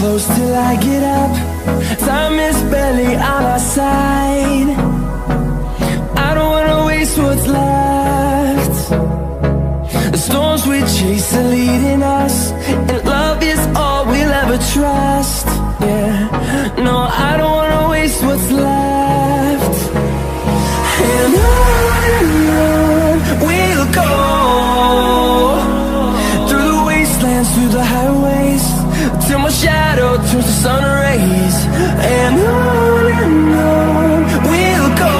close till I get up. Time is barely on our side. I don't wanna waste what's left. The storms we chase are leading us, and love is all we'll ever trust. Yeah, no, I don't wanna waste what's left. And on we'll go, through the wastelands, through the highways, till my shadow turns to sun rays. And on we'll go,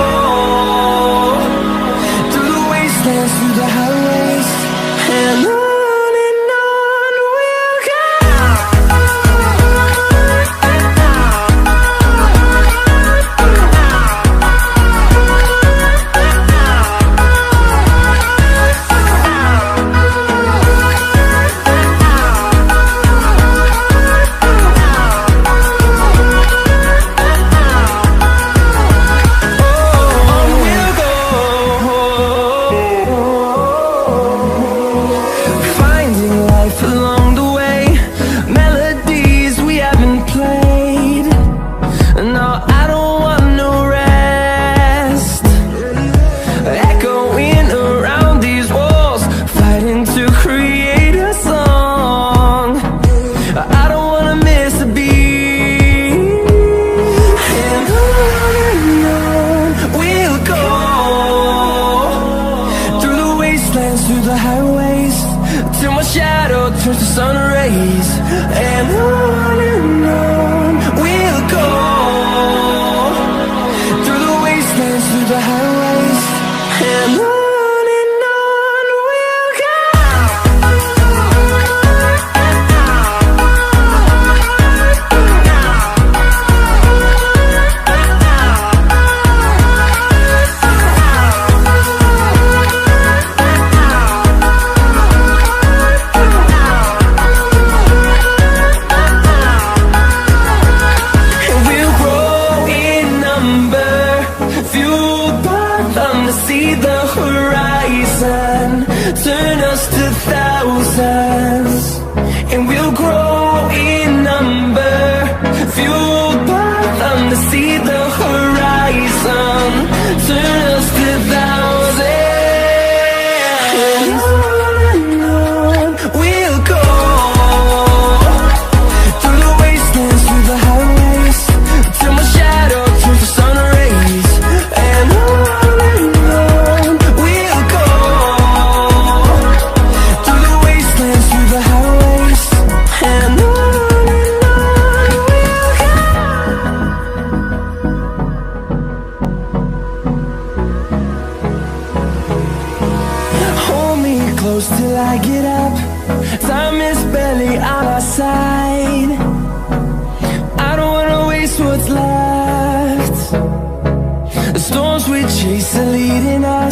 through the wastelands, through the highways, and on. Through the highways, till my shadow turns to sun rays. And on we'll go, through the wastelands, through the highways, and on. See the horizon turn us to thousands, and we'll grow in number, fueled by them to see the horizon turn us to thousands. And on we'll go, through the wastelands, through the highways, till my shadow turns to sun rays. And on close till I get up. Time is barely on our side. I don't wanna waste what's left. The storms we chase are leading us.